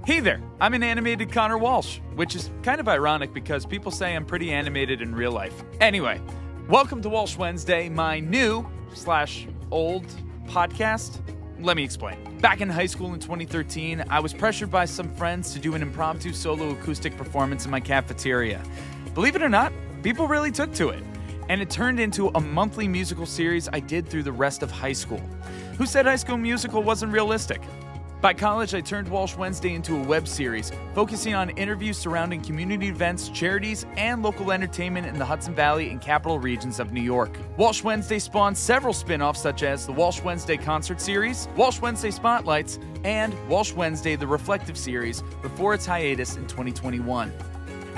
Hey there, I'm an animated Connor Walsh, which is kind of ironic because people say I'm pretty animated in real life. Anyway, welcome to Walsh Wednesday, my new/old podcast. Let me explain. Back in high school in 2013, I was pressured by some friends to do an impromptu solo acoustic performance in my cafeteria. Believe it or not, people really took to it. And it turned into a monthly musical series I did through the rest of high school. Who said High School Musical wasn't realistic? By college, I turned Walsh Wednesday into a web series, focusing on interviews surrounding community events, charities, and local entertainment in the Hudson Valley and capital regions of New York. Walsh Wednesday spawned several spin-offs such as the Walsh Wednesday Concert Series, Walsh Wednesday Spotlights, and Walsh Wednesday The Reflective Series before its hiatus in 2021.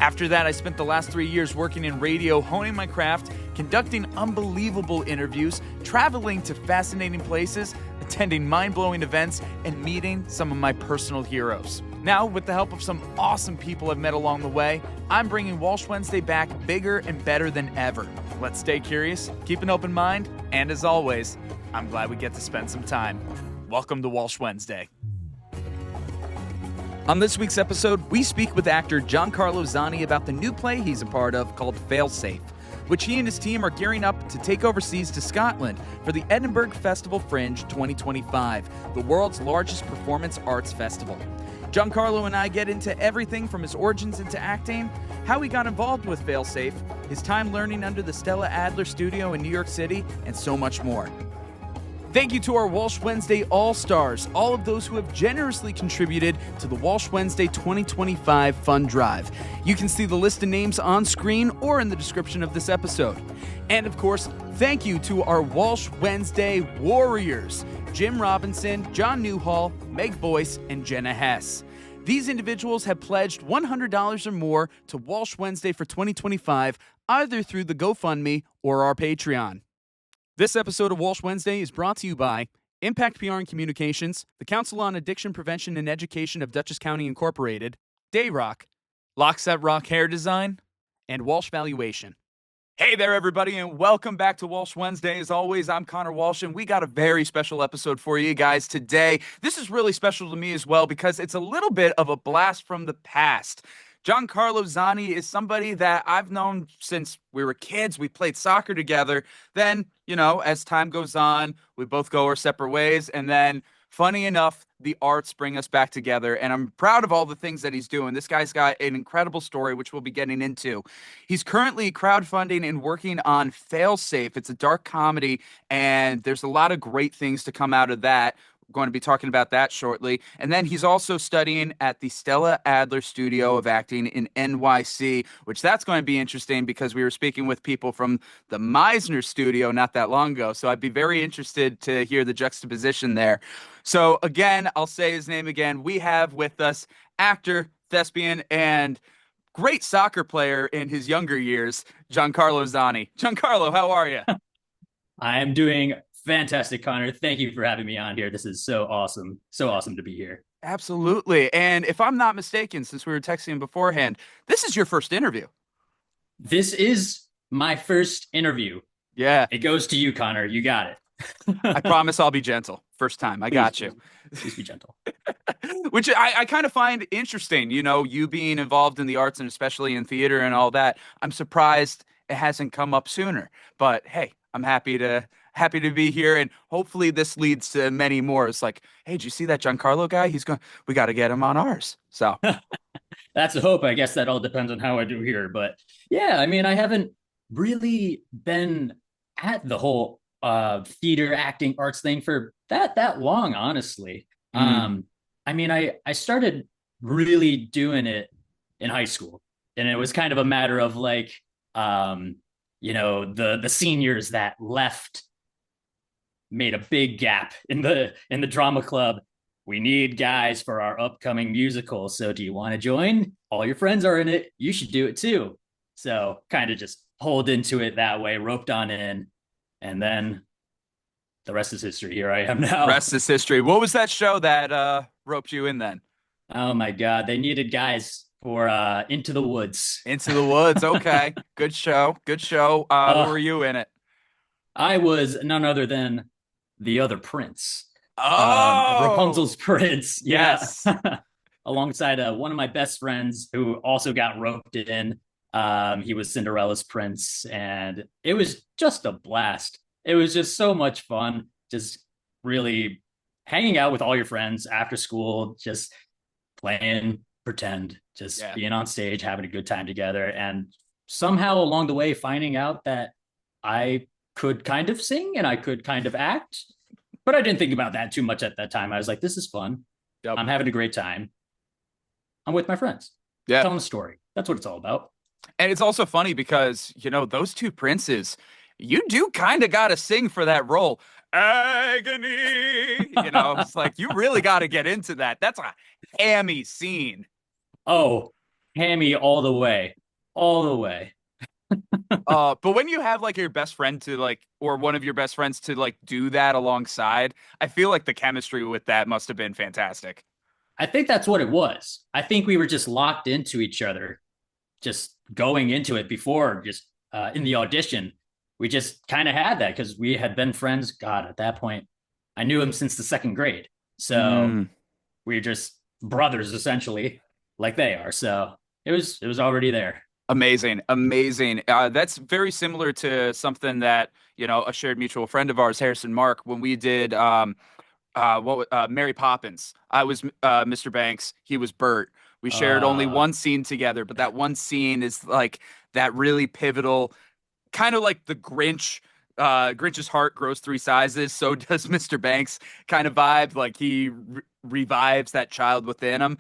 After that, I spent the last 3 years working in radio, honing my craft, conducting unbelievable interviews, traveling to fascinating places, attending mind-blowing events, and meeting some of my personal heroes. Now, with the help of some awesome people I've met along the way, I'm bringing Walsh Wednesday back bigger and better than ever. Let's stay curious, keep an open mind, and as always, I'm glad we get to spend some time. Welcome to Walsh Wednesday. On this week's episode, we speak with actor Johncarlo Zani about the new play he's a part of called Failsafe, which he and his team are gearing up to take overseas to Scotland for the Edinburgh Fringe 2025, the world's largest performance arts festival. Johncarlo and I get into everything from his origins into acting, how he got involved with Failsafe, his time learning under the Stella Adler Studio in New York City, and so much more. Thank you to our Walsh Wednesday All-Stars, all of those who have generously contributed to the Walsh Wednesday 2025 Fund Drive. You can see the list of names on screen or in the description of this episode. And of course, thank you to our Walsh Wednesday Warriors, Jim Robinson, John Newhall, Meg Boyce, and Jenna Hess. These individuals have pledged $100 or more to Walsh Wednesday for 2025, either through the GoFundMe or our Patreon. This episode of Walsh Wednesday is brought to you by Impact PR and Communications, the Council on Addiction Prevention and Education of Dutchess County Incorporated, Dayrock, Lockset Rock Hair Design, and Walsh Valuation. Hey there, everybody, and welcome back to Walsh Wednesday. As always, I'm Connor Walsh, and we got a very special episode for you guys today. This is really special to me as well because it's a little bit of a blast from the past. Johncarlo Zani is somebody that I've known since we were kids. We played soccer together. Then, as time goes on, we both go our separate ways. And then, funny enough, the arts bring us back together. And I'm proud of all the things that he's doing. This guy's got an incredible story, which we'll be getting into. He's currently crowdfunding and working on Failsafe. It's a dark comedy, and there's a lot of great things to come out of that. Going to be talking about that shortly. And then he's also studying at the Stella Adler Studio of Acting in NYC, which that's going to be interesting because we were speaking with people from the Meisner Studio not that long ago. So I'd be very interested to hear the juxtaposition there. So again, I'll say his name again. We have with us actor, thespian, and great soccer player in his younger years, Johncarlo Zani. Johncarlo, how are you? I'm doing fantastic, Connor. Thank you for having me on here. This is so awesome. So awesome to be here. Absolutely. And if I'm not mistaken, since we were texting beforehand, this is your first interview. This is my first interview. Yeah. It goes to you, Connor. You got it. I promise I'll be gentle. First time. I got you. Please be gentle. Which I kind of find interesting, you being involved in the arts and especially in theater and all that. I'm surprised it hasn't come up sooner. But hey, I'm happy to be here, and hopefully this leads to many more. It's like, hey, did you see that Johncarlo guy? We got to get him on ours. So that's a hope. I guess that all depends on how I do here. But yeah, I mean, I haven't really been at the whole theater acting arts thing for that long, honestly. I mean, I started really doing it in high school, and it was kind of a matter of like, the seniors that left made a big gap in the drama club. We need guys for our upcoming musical. So do you want to join? All your friends are in it. You should do it too. So kind of just pulled into it that way, roped on in, and then the rest is history. Here I am now. Rest is history. What was that show that roped you in then? Oh my God. They needed guys for Into the Woods. Into the Woods. Okay. Good show. Good show. Who were you in it? I was none other than the other prince. Oh, Rapunzel's prince. Yes. alongside one of my best friends who also got roped in. He was Cinderella's prince, and it was just a blast. It was just so much fun, just really hanging out with all your friends after school, just playing pretend, just Yeah. being on stage, having a good time together, and somehow along the way finding out that I could kind of sing and I could kind of act, but I didn't think about that too much at that time. I was like, this is fun. Yep. I'm having a great time. I'm with my friends, Yeah. telling a story. That's what it's all about. And it's also funny because, those two princes, you do kind of got to sing for that role. Agony. It's like you really got to get into that. That's a hammy scene. Oh, hammy all the way, all the way. But when you have like your best friend to like, or one of your best friends to like do that alongside, I feel like the chemistry with that must have been fantastic. I think that's what it was. I think we were just locked into each other, just going into it before, just in the audition. We just kind of had that because we had been friends. God, at that point, I knew him since the second grade. So Mm. we are just brothers essentially, like they are. So it was already there. Amazing, amazing. That's very similar to something that, a shared mutual friend of ours, Harrison Mark, when we did Mary Poppins. I was Mr. Banks, he was Bert. We shared only Uh, one scene together, but that one scene is like that really pivotal, kind of like the Grinch. Grinch's heart grows three sizes, so does Mr. Banks kind of vibe. Like he revives that child within him.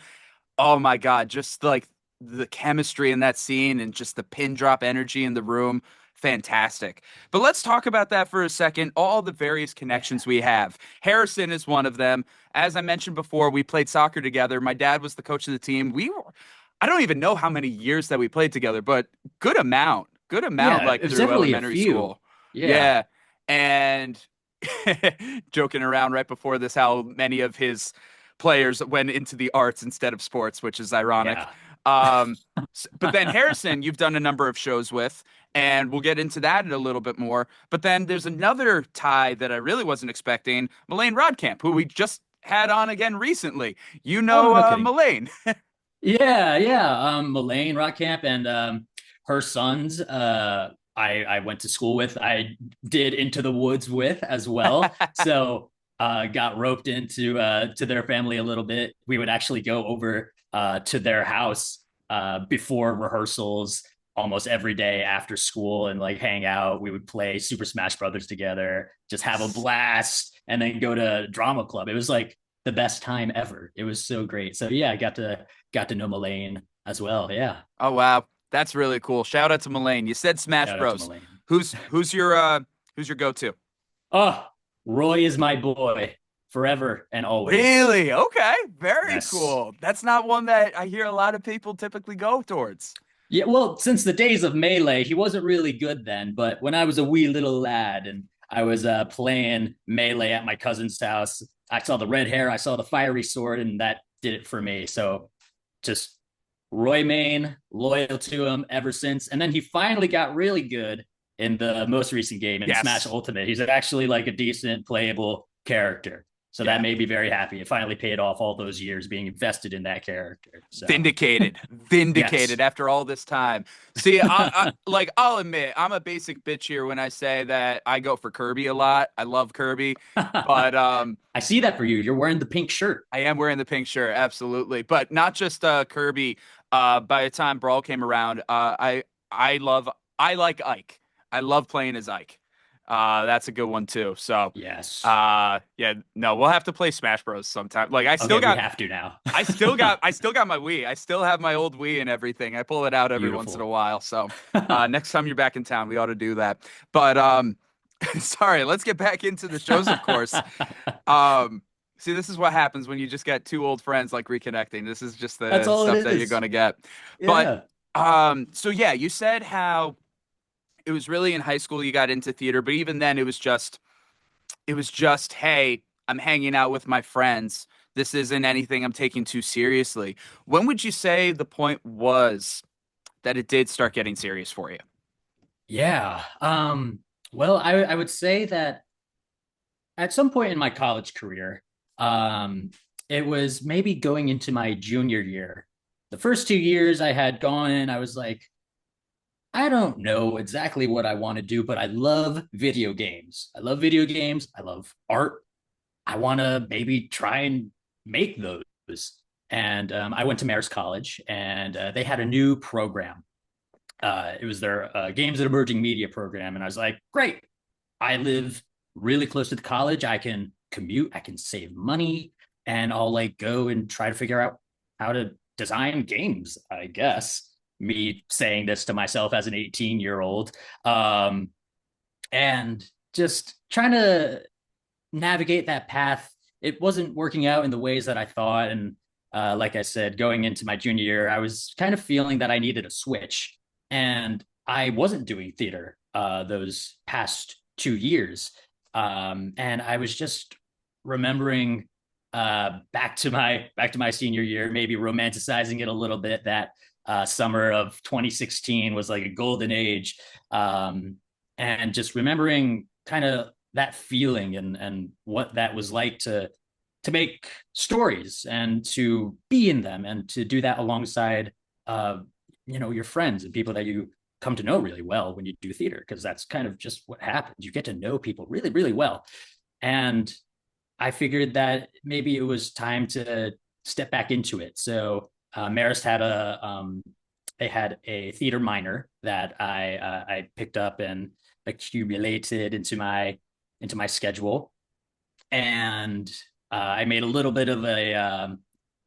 Oh my God, just like the chemistry in that scene and just the pin drop energy in the room. Fantastic. But let's talk about that for a second. All the various connections we have. Harrison is one of them. As I mentioned before, we played soccer together. My dad was the coach of the team. I don't even know how many years that we played together, but good amount yeah, like it was through definitely a elementary few. school. Yeah, Yeah. And joking around right before this, how many of his players went into the arts instead of sports, which is ironic. yeah. But then Harrison, you've done a number of shows with, and we'll get into that in a little bit more. But then there's another tie that I really wasn't expecting, Melaine Rodcamp, who we just had on again recently. You Oh, know, no kidding. Melaine. Yeah, yeah. Melaine Rockcamp and her sons. I went to school with. I did Into the Woods with as well. So got roped into to their family a little bit. We would actually go over to their house before rehearsals almost every day after school and like hang out. We would play Super Smash Brothers together, just have a blast, and then go to drama club. It was like the best time ever. It was so great. So yeah, I got to know Melaine as well. Yeah. Oh wow, that's really cool. Shout out to Melaine. You said Smash Shout out to Bros. Melaine. Who's your go-to? Oh, Roy is my boy forever and always. Really? Okay. Very Yes. cool. That's not one that I hear a lot of people typically go towards. Yeah, well, since the days of Melee, he wasn't really good then, but when I was a wee little lad and I was playing Melee at my cousin's house, I saw the red hair, I saw the fiery sword, and that did it for me. So just Roy Main, loyal to him ever since. And then he finally got really good in the most recent game in Smash Yes. Ultimate. He's actually like a decent playable character. So that Yeah. made me very happy. It finally paid off all those years being invested in that character. So Vindicated. yes. Vindicated after all this time. See, I'll admit, I'm a basic bitch here when I say that I go for Kirby a lot. I love Kirby, but I see that for you. You're wearing the pink shirt. I am wearing the pink shirt, absolutely. But not just Kirby. By the time Brawl came around, I love I like Ike. I love playing as Ike. That's a good one too. So, Yes. yeah, no, we'll have to play Smash Bros sometime. Like Okay, we have to now. I still got my Wii. I still have my old Wii and everything. I pull it out every once in a Beautiful. while. So, next time you're back in town, we ought to do that. But sorry, let's get back into the shows, of course. Um, See, this is what happens when you just get two old friends like reconnecting. This is just That's the all it stuff that you're is. gonna get. But Yeah. so yeah, you said how it was really in high school you got into theater, but even then it was just, hey, I'm hanging out with my friends. This isn't anything I'm taking too seriously. When would you say the point was that it did start getting serious for you? Yeah. Well, I would say that at some point in my college career, um, it was maybe going into my junior year. The first 2 years I had gone in, I was like, I don't know exactly what I want to do, but I love video games. I love video games. I love art. I want to maybe try and make those. And I went to Marist College, and they had a new program. It was their Games and Emerging Media program. And I was like, great. I live really close to the college. I can commute, I can save money, and I'll like go and try to figure out how to design games, I guess. Me saying this to myself as an 18-year-old. And just trying to navigate that path. It wasn't working out in the ways that I thought. And like I said, going into my junior year, I was kind of feeling that I needed a switch. And I wasn't doing theater those past 2 years. And I was just remembering back to my senior year, maybe romanticizing it a little bit, that summer of 2016 was like a golden age. And just remembering kind of that feeling and what that was like to make stories and to be in them and to do that alongside your friends and people that you come to know really well when you do theater, because that's kind of just what happens. You get to know people really, really well. And I figured that maybe it was time to step back into it. So Marist had they had a theater minor that I picked up and accumulated into my schedule, and I made a little bit of a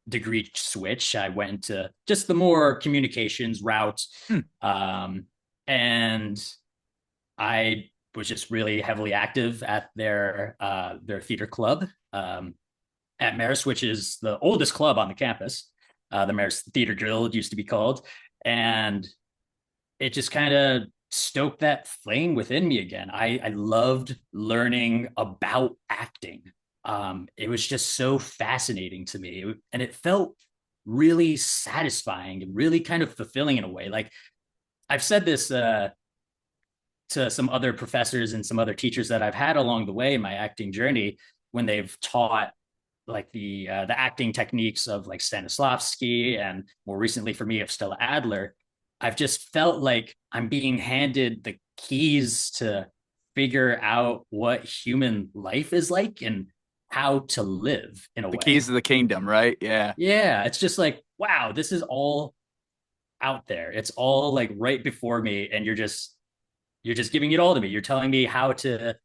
degree switch. I went to just the more communications route, and I was just really heavily active at their theater club at Marist, which is the oldest club on the campus. The Marist Theater Guild used to be called, and it just kind of stoked that flame within me again. I loved learning about acting. It was just so fascinating to me, and it felt really satisfying and really kind of fulfilling in a way. Like, I've said this to some other professors and some other teachers that I've had along the way in my acting journey, when they've taught like the acting techniques of like Stanislavski, and more recently for me of Stella Adler. I've just felt like I'm being handed the keys to figure out what human life is like and how to live in a The way. keys of the kingdom, right? Yeah. Yeah, it's just like, wow, this is all out there. It's all like right before me, and you're just giving it all to me. You're telling me how to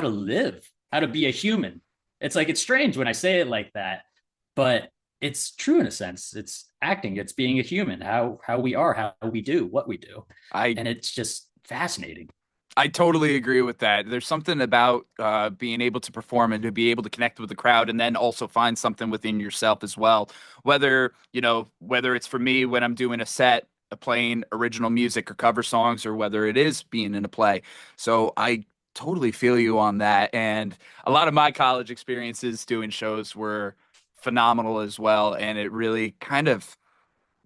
live, how to be a human. It's like, it's strange when I say it like that, but it's true in a sense. It's acting, it's being a human, how we are, how we do what we do. I And it's just fascinating. I totally agree with that. There's something about being able to perform and to be able to connect with the crowd, and then also find something within yourself as well. Whether it's for me when I'm doing a set, playing original music or cover songs, or whether it is being in a play. So I totally feel you on that. And a lot of my college experiences doing shows were phenomenal as well. And it really kind of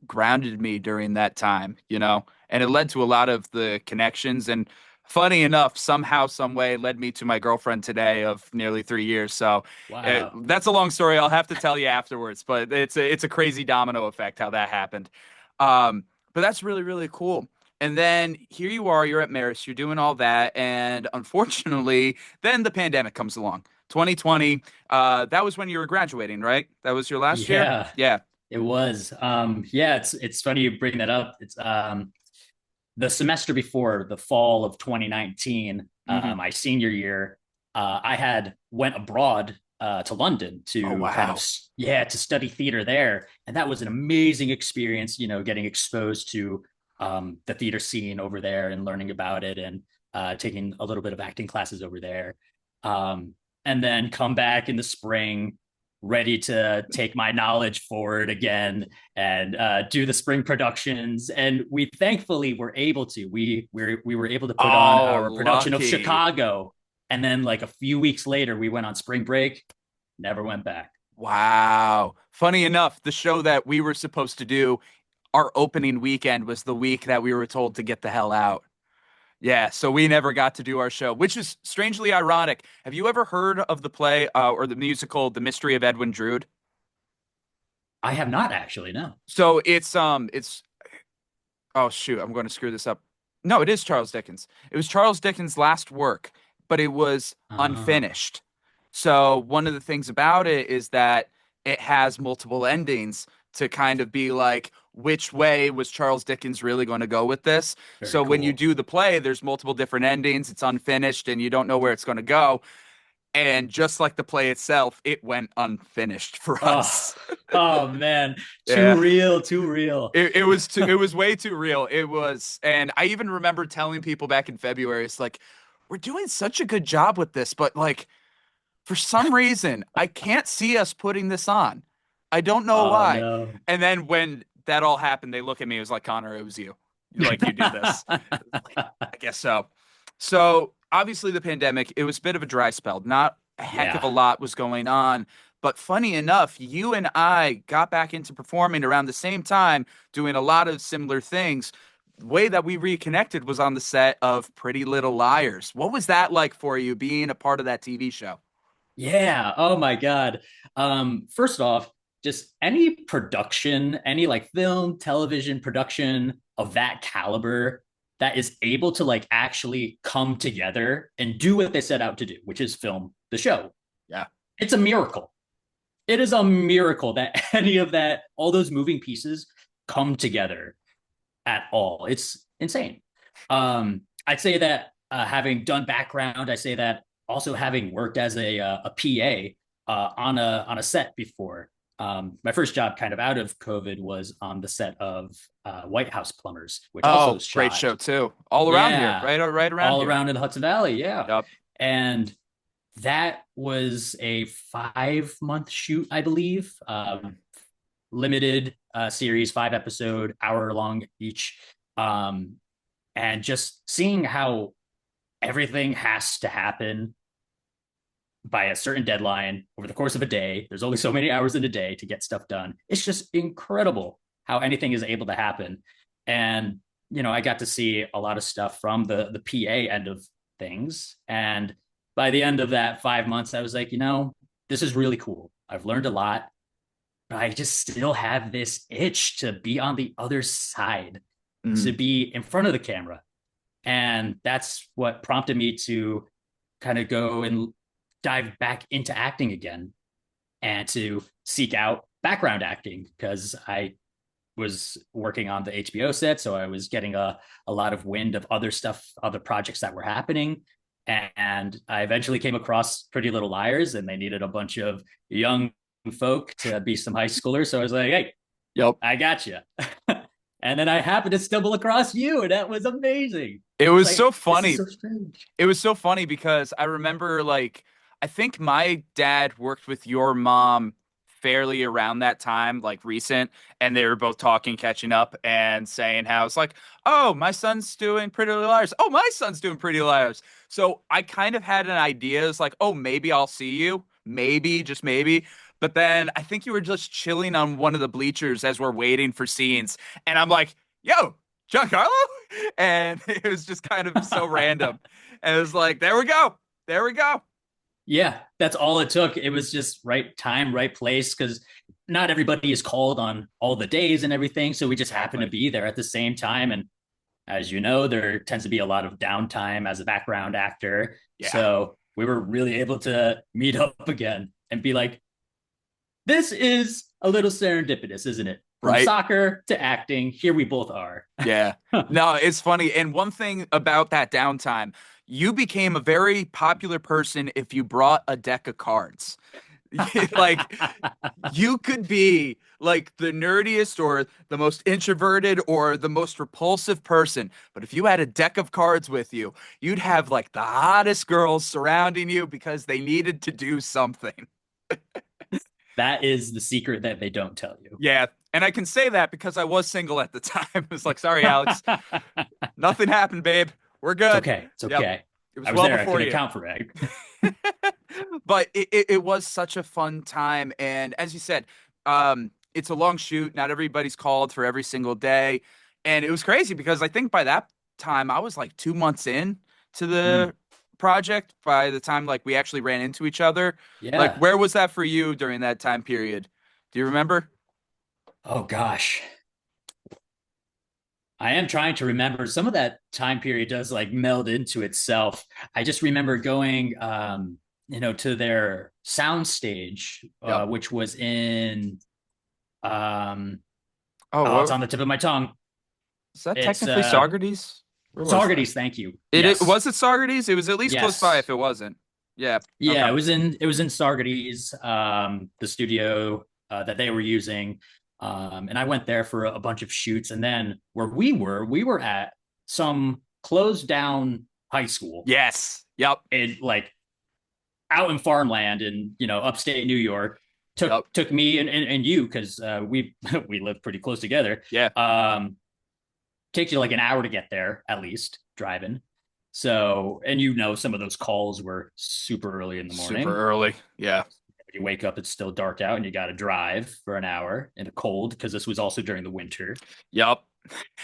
grounded me during that time. And it led to a lot of the connections. And funny enough, somehow, some way, led me to my girlfriend today of nearly 3 years. So Wow. that's a long story. I'll have to tell you afterwards, but it's a crazy domino effect how that happened. But that's really, really cool. And then here you are, you're at Marist, you're doing all that. And unfortunately, then the pandemic comes along. 2020, that was when you were graduating, right? That was your last year? Yeah, Yeah. it was. Yeah, it's funny you bring that up. It's the semester before, the fall of 2019, Hmm. my senior year, I had went abroad to London Oh, to kind of, wow. yeah, to study theater there, and that was an amazing experience. Getting exposed to the theater scene over there and learning about it, and taking a little bit of acting classes over there, and then come back in the spring ready to take my knowledge forward again and do the spring productions. And we thankfully were able to. We were able to put on Oh, our production of lucky. Chicago, and then like a few weeks later, we went on spring break. Never went back. Wow. Funny enough, the show that we were supposed to do, our opening weekend was the week that we were told to get the hell out. Yeah, so we never got to do our show, which is strangely ironic. Have you ever heard of the play or the musical The Mystery of Edwin Drood? I have not actually, no. So it's oh shoot, I'm going to screw this up. No, it is Charles Dickens. It was Charles Dickens' last work, but it was Ah, unfinished. So one of the things about it is that it has multiple endings to kind of be like, which way was Charles Dickens really going to go with this? very So when you cool. do the play, there's multiple different endings. It's unfinished and you don't know where it's going to go. And just like the play itself, it went unfinished for Oh, us. oh man, too Yeah. real, too real. It was way too real. It was, and I even remember telling people back in February, it's like, we're doing such a good job with this, but like for some reason, I can't see us putting this on. I don't know Oh why. no. And then when that all happened, they look at me, it was like, Connor, it was you. Like you did this. Like, I guess so. So obviously the pandemic, it was a bit of a dry spell. Not a heck of Yeah. a lot was going on. But funny enough, you and I got back into performing around the same time, doing a lot of similar things. The way that we reconnected was on the set of Pretty Little Liars. What was that like for you being a part of that TV show? Yeah. Oh my God. First off, just any production, any like film, television production of that caliber that is able to like actually come together and do what they set out to do, which is film the show. Yeah. It's a miracle. It is a miracle that any of that, all those moving pieces come together at all. It's insane. I'd say that having done background, I say that also having worked as a PA on a set before. My first job, kind of out of COVID, was on the set of White House Plumbers, which also Oh, great shot, show too. All around here, yeah, right around all here. around in the Hudson Valley, yeah. Yep. And that was a 5 month shoot, I believe. Limited series, 5 episode, hour long each. Um, and just seeing how everything has to happen by a certain deadline over the course of a day. There's only so many hours in a day to get stuff done. It's just incredible how anything is able to happen. And I got to see a lot of stuff from the PA end of things. And by the end of that 5 months, I was like, this is really cool. I've learned a lot, but I just still have this itch to be on the other side, to Mm. be in front of the camera. And that's what prompted me to kind of go and dive back into acting again and to seek out background acting because I was working on the HBO set. So I was getting a lot of wind of other stuff, other projects that were happening. And I eventually came across Pretty Little Liars, and they needed a bunch of young folk to be some high schoolers. So I was like, hey, Yep. I got you. And then I happened to stumble across you, and that was amazing. It It's was so like, this is funny. so strange. It was so funny because I remember like I think my dad worked with your mom fairly around that time, like recent, and they were both talking, catching up, and saying how it's like, oh, my son's doing Pretty Little Liars. Oh, my son's doing Pretty Little Liars. So I kind of had an idea. It's like, oh, maybe I'll see you. Maybe, just maybe. But then I think you were just chilling on one of the bleachers as we're waiting for scenes. And I'm like, yo, Giancarlo? And it was just kind of so random. And it was like, there we go. There we go. Yeah, that's all it took. It was just right time, right place, because not everybody is called on all the days and everything. So we just happened to Exactly. be there at the same time. And as you know, there tends to be a lot of downtime as a background actor. Yeah. So we were really able to meet up again and be like, this is a little serendipitous, isn't it? From Right. soccer to acting, here we both are. Yeah. No, it's funny. And one thing about that downtime, you became a very popular person if you brought a deck of cards. Like you could be like the nerdiest or the most introverted or the most repulsive person, but if you had a deck of cards with you, you'd have like the hottest girls surrounding you because they needed to do something. That is the secret that they don't tell you. Yeah, and I can say that because I was single at the time. It's like, sorry, Alex, nothing happened, babe. We're It's good. okay. It's Yep, okay. it was I was well there. I before can you. account for it. But it was such a fun time. And as you said, it's a long shoot. Not everybody's called for every single day. And it was crazy because I think by that time I was like 2 months in to Mm, the project by the time like we actually ran into each other. Like, yeah. where was that for you during that time period? Do you remember? Oh gosh. I am trying to remember. Some of that time period does like meld into itself. I just remember going to their sound stage, Yep. which was in um Oh, oh, it's what on the tip of my tongue. is that It's technically Saugerties? Where was that? Saugerties, thank you. It Yes. was it Saugerties? It was at least close by Yes. if it wasn't. Yeah. Yeah, Okay. it was in Saugerties, the studio that they were using. And I went there for a bunch of shoots. And then where we were at some closed down high school Yes. Yep. in like out in farmland in upstate New York. Took Yep. took me and you because we we live pretty close together. Yeah. Takes you like an hour to get there at least driving. So, and some of those calls were super early in the Super morning. early. Yeah. You wake up, it's still dark out, and you got to drive for an hour in the cold because this was also during the winter. Yep.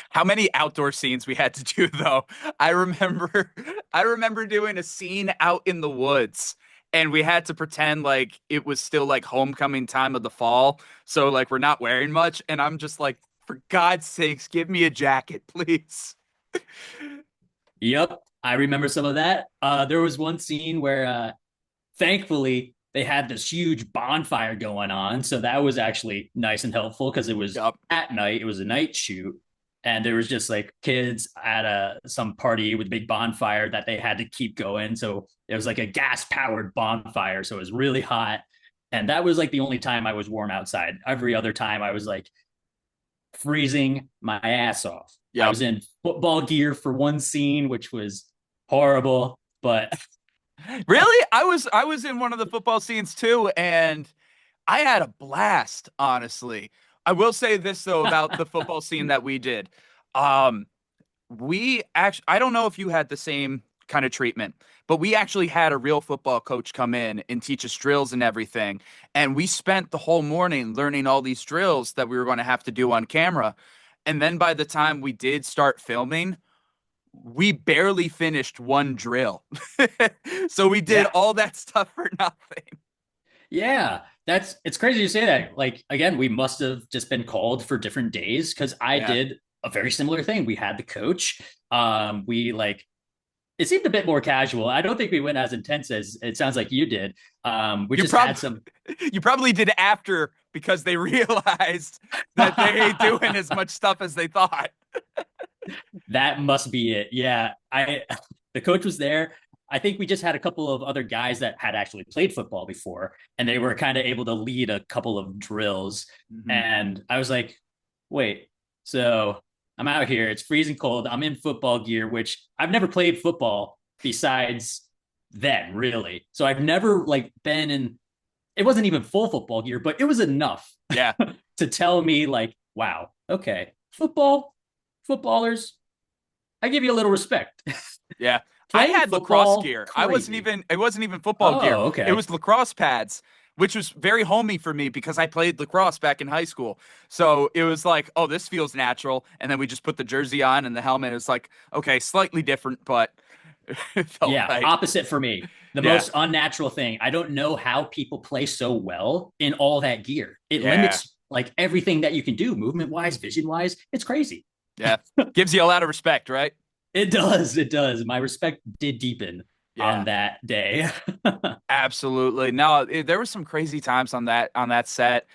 How many outdoor scenes we had to do though? I remember I remember doing a scene out in the woods and we had to pretend like it was still like homecoming time of the fall. So like we're not wearing much and I'm just like, for God's sakes, give me a jacket, please. Yep, I remember some of that. There was one scene where, thankfully, they had this huge bonfire going on, so that was actually nice and helpful because it was Yep. at night. It was a night shoot, and there was just like kids at some party with a big bonfire that they had to keep going. So it was like a gas powered bonfire, so it was really hot. And that was like the only time I was warm outside. Every other time I was like freezing my ass off. I Yep. was in football gear for one scene, which was horrible, but Really? I was in one of the football scenes too, and I had a blast, honestly. I will say this though about the football scene that we did. Um, we actually, I don't know if you had the same kind of treatment, but we actually had a real football coach come in and teach us drills and everything. And we spent the whole morning learning all these drills that we were going to have to do on camera. And then by the time we did start filming, we barely finished one drill. So we did yeah, all that stuff for nothing. yeah, it's crazy to say that. Like again, we must have just been called for different days because I Yeah. did a very similar thing. We had the coach. We like it seemed a bit more casual. I don't think we went as intense as it sounds like you did. We You just had probably some. you probably did after because they realized that they ain't doing as much stuff as they thought. That must be it. Yeah, I the coach was there. I think we just had a couple of other guys that had actually played football before, and they were kind of able to lead a couple of drills. Mhm. And I was like, wait, so I'm out here. It's freezing cold. I'm in football gear, which I've never played football besides then, really. So I've never like been in. It wasn't even full football gear, but it was enough Yeah, to tell me like, wow, okay, footballers, I give you a little respect. yeah. I Playing had lacrosse football, gear. I wasn't crazy. even it wasn't even football gear. Oh, It okay. was lacrosse pads, which was very homey for me because I played lacrosse back in high school. So it was like, oh, this feels natural. And then we just put the jersey on and the helmet. It's like, okay, slightly different, but it felt Yeah, right. opposite for me. The Yeah. most unnatural thing. I don't know how people play so well in all that gear. It Yeah. limits like everything that you can do, movement wise, vision wise. It's crazy. Yeah. Gives you a lot of respect, right? It does. It does. My respect did deepen on Yeah. that day. Absolutely. No, there were some crazy times on that set.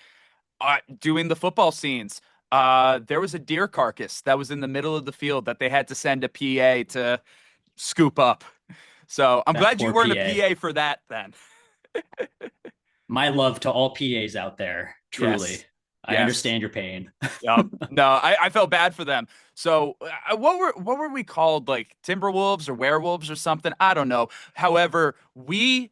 Doing the football scenes. There was a deer carcass that was in the middle of the field that they had to send a PA to scoop up. So I'm That glad you poor weren't a PA. PA for that then. My love to all PAs out there. Truly. Yes. I Yes. understand your pain. Yep. No, I felt bad for them. So what were we called? Like Timberwolves or werewolves or something? I don't know. However, we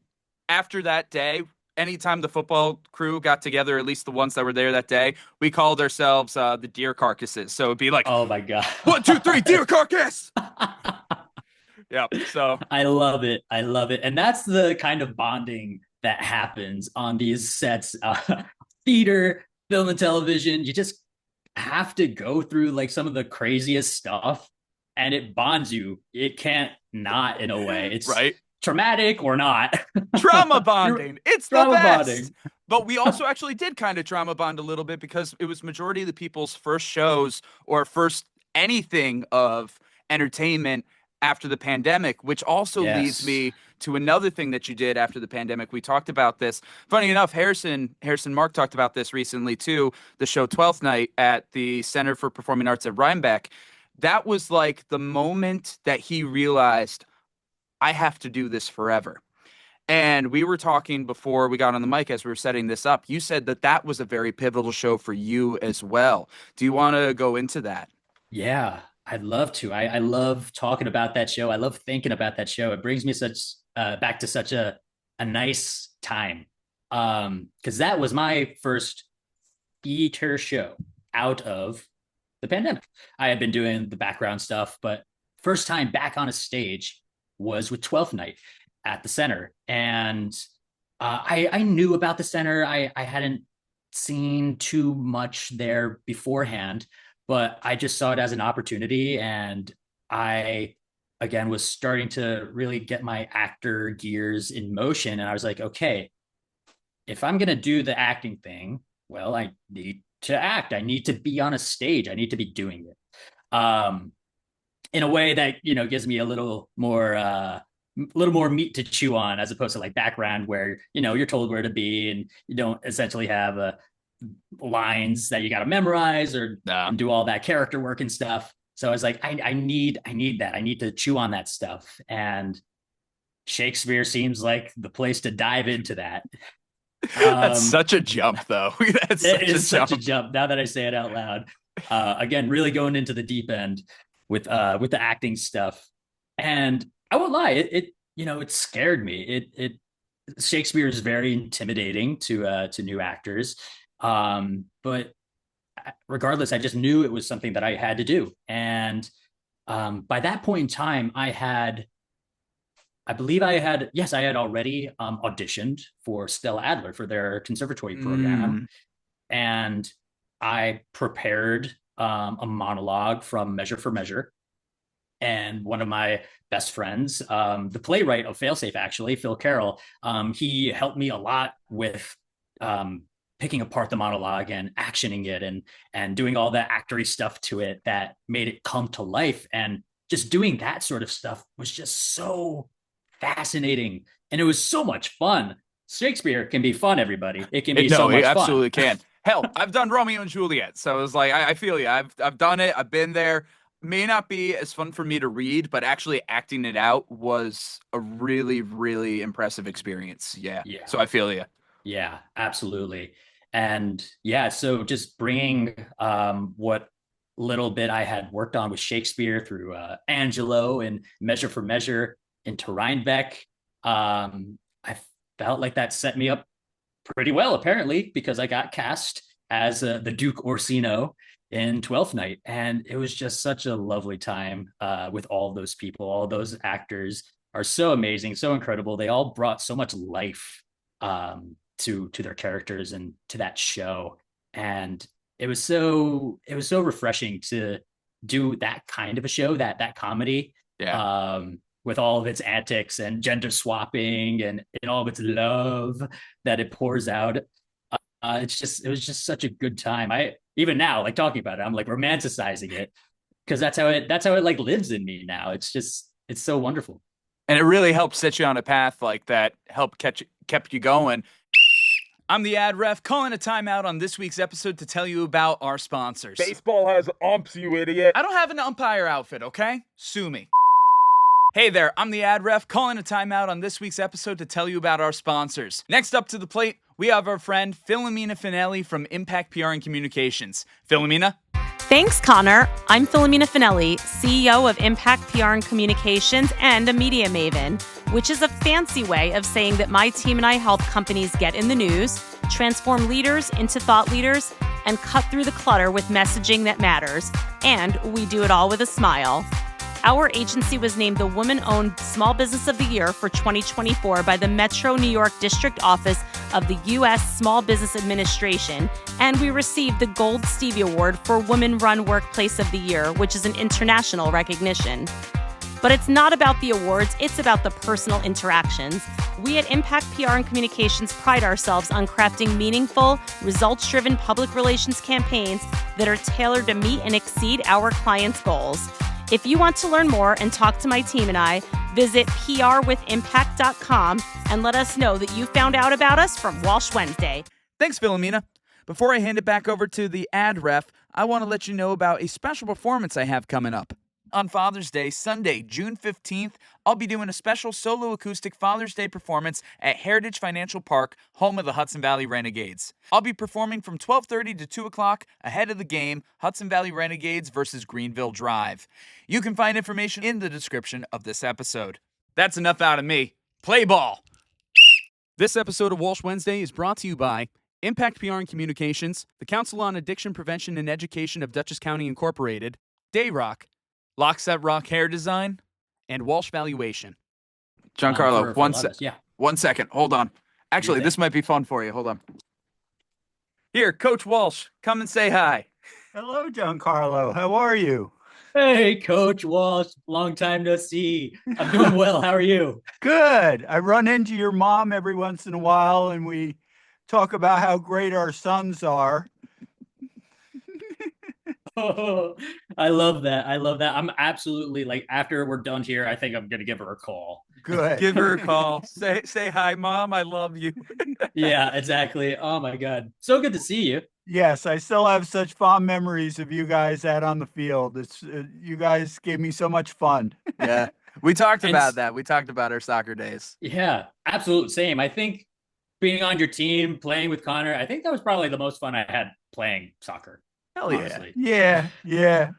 after that day, anytime the football crew got together, at least the ones that were there that day, we called ourselves the deer carcasses. So it'd be like Oh my God. 1, 2, 3, deer carcass. Yep. So I love it. I love it. And that's the kind of bonding that happens on these sets. Theater, film, and television. You just have to go through like some of the craziest stuff and it bonds you. It can't not in a way. It's right. traumatic or not. Trauma bonding. It's the Trauma best. bonding. But we also actually did kind of trauma bond a little bit because it was majority of the people's first shows or first anything of entertainment after the pandemic, which also leads me to another thing that you did after the pandemic. We talked about this. Funny enough, Harrison Mark talked about this recently too, the show 12th Night at the Center for Performing Arts at Rhinebeck. That was like the moment that he realized, I have to do this forever. And we were talking before we got on the mic as we were setting this up. You said that that was a very pivotal show for you as well. Do you want to go into that? Yeah, I'd love to. I love talking about that show. I love thinking about that show. It brings me back to such a nice time. Because that was my first theater show out of the pandemic. I had been doing the background stuff, but first time back on a stage was with 12th Night at the Center. And I knew about the Center. I hadn't seen too much there beforehand, but I just saw it as an opportunity. And I, again, was starting to really get my actor gears in motion. And I was like, okay, if I'm going to do the acting thing, well, I need to act. I need to be on a stage. I need to be doing it in a way that, gives me a little more meat to chew on, as opposed to like background where, you're told where to be and you don't essentially have lines that you got to memorize or do all that character work and stuff. So I was like, I need that. I need to chew on that stuff. And Shakespeare seems like the place to dive into that. That's such a jump, though. It is such a jump. Now that I say it out loud, again, really going into the deep end with the acting stuff. And I won't lie, it scared me. Shakespeare is very intimidating to new actors, but regardless, I just knew it was something that I had to do. And by that point in time, I had already auditioned for Stella Adler for their conservatory program. And I prepared a monologue from Measure for Measure. And one of my best friends, the playwright of Failsafe, actually, Phil Carroll, he helped me a lot with picking apart the monologue and actioning it and doing all the actory stuff to it that made it come to life. And just doing that sort of stuff was just so fascinating. And it was so much fun. Shakespeare can be fun, everybody. It can be so much fun. No, it absolutely can. Hell, I've done Romeo and Juliet. So it was like, I feel you. I've done it. I've been there. May not be as fun for me to read, but actually acting it out was a really, really impressive experience. Yeah. So I feel you. Yeah, absolutely. And yeah, so just bringing what little bit I had worked on with Shakespeare through Angelo and Measure for Measure into Rhinebeck, I felt like that set me up pretty well, apparently, because I got cast as the Duke Orsino in 12th Night. And it was just such a lovely time with all those people. All those actors are so amazing, so incredible. They all brought so much life to their characters and to that show. And it was so refreshing to do that kind of a show, that comedy, with all of its antics and gender swapping and all of its love that it pours out. It was just such a good time. Even now, like talking about it, I'm like romanticizing it because that's how it like lives in me now. It's so wonderful. And it really helped set you on a path like that, kept you going. I'm the ad ref, calling a timeout on this week's episode to tell you about our sponsors. Baseball has umps, you idiot. I don't have an umpire outfit, okay? Sue me. Hey there, I'm the ad ref, calling a timeout on this week's episode to tell you about our sponsors. Next up to the plate, we have our friend Philomena Finelli from Impact PR and Communications. Philomena? Thanks, Connor. I'm Philomena Finelli, CEO of Impact PR and Communications and a media maven, which is a fancy way of saying that my team and I help companies get in the news, transform leaders into thought leaders, and cut through the clutter with messaging that matters. And we do it all with a smile. Our agency was named the Woman-Owned Small Business of the Year for 2024 by the Metro New York District Office of the U.S. Small Business Administration, and we received the Gold Stevie Award for Women Run Workplace of the Year, which is an international recognition. But it's not about the awards, it's about the personal interactions. We at Impact PR and Communications pride ourselves on crafting meaningful, results-driven public relations campaigns that are tailored to meet and exceed our clients' goals. If you want to learn more and talk to my team and I, visit prwithimpact.com and let us know that you found out about us from Walsh Wednesday. Thanks, Philomena. Before I hand it back over to the ad ref, I want to let you know about a special performance I have coming up. On Father's Day, Sunday, June 15th, I'll be doing a special solo acoustic Father's Day performance at Heritage Financial Park, home of the Hudson Valley Renegades. I'll be performing from 12:30 to 2 o'clock ahead of the game, Hudson Valley Renegades versus Greenville Drive. You can find information in the description of this episode. That's enough out of me. Play ball! This episode of Walsh Wednesday is brought to you by Impact PR and Communications, the Council on Addiction Prevention and Education of Dutchess County Incorporated, Dayrock, Lockset Rock Hair Design, and Walsh Valuation. Johncarlo, one second. Hold on. Actually, this might be fun for you. Hold on. Here, Coach Walsh, come and say hi. Hello, Johncarlo. How are you? Hey, Coach Walsh. Long time no see. I'm doing well. How are you? Good. I run into your mom every once in a while, and we talk about how great our sons are. Oh, I love that. I love that. I'm absolutely like, after we're done here, I think I'm going to give her a call. Good. Give her a call. Say hi, Mom. I love you. Yeah, exactly. Oh, my God. So good to see you. Yes, I still have such fond memories of you guys out on the field. It's you guys gave me so much fun. Yeah, we talked about that. We talked about our soccer days. Yeah, absolute same. I think being on your team, playing with Connor, I think that was probably the most fun I had playing soccer. Hell honestly. Yeah. It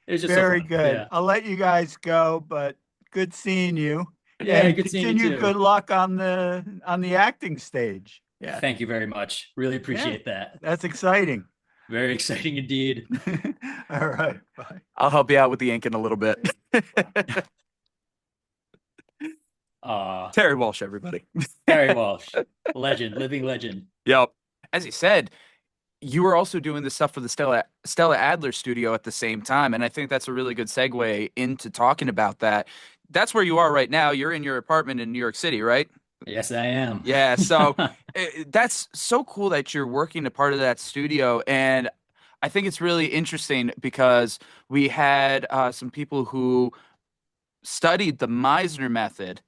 was just Very so fun. good. Yeah. I'll let you guys go, but good seeing you. Yeah, and good seeing you continue too. good luck on the acting stage. Yeah. Thank you very much. Really appreciate that. That's exciting. Very exciting indeed. All right. Bye. I'll help you out with the ink in a little bit. Terry Walsh, everybody. Terry Walsh, legend, living legend. Yep. As he said, you were also doing the stuff for the Stella Adler Studio at the same time, and I think that's a really good segue into talking about that. That's where you are right now. You're in your apartment in New York City, right? Yes, I am. Yeah, so that's so cool that you're working a part of that studio, and I think it's really interesting because we had some people who studied the Meisner method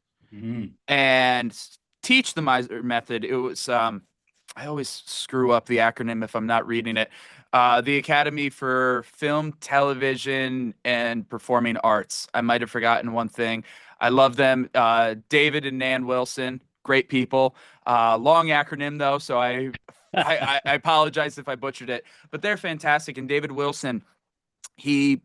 and teach the Meisner method. It was I always screw up the acronym if I'm not reading it. The Academy for Film, Television, and Performing Arts. I might have forgotten one thing. I love them. David and Nan Wilson, great people. Long acronym though, so I apologize if I butchered it. But they're fantastic. And David Wilson, he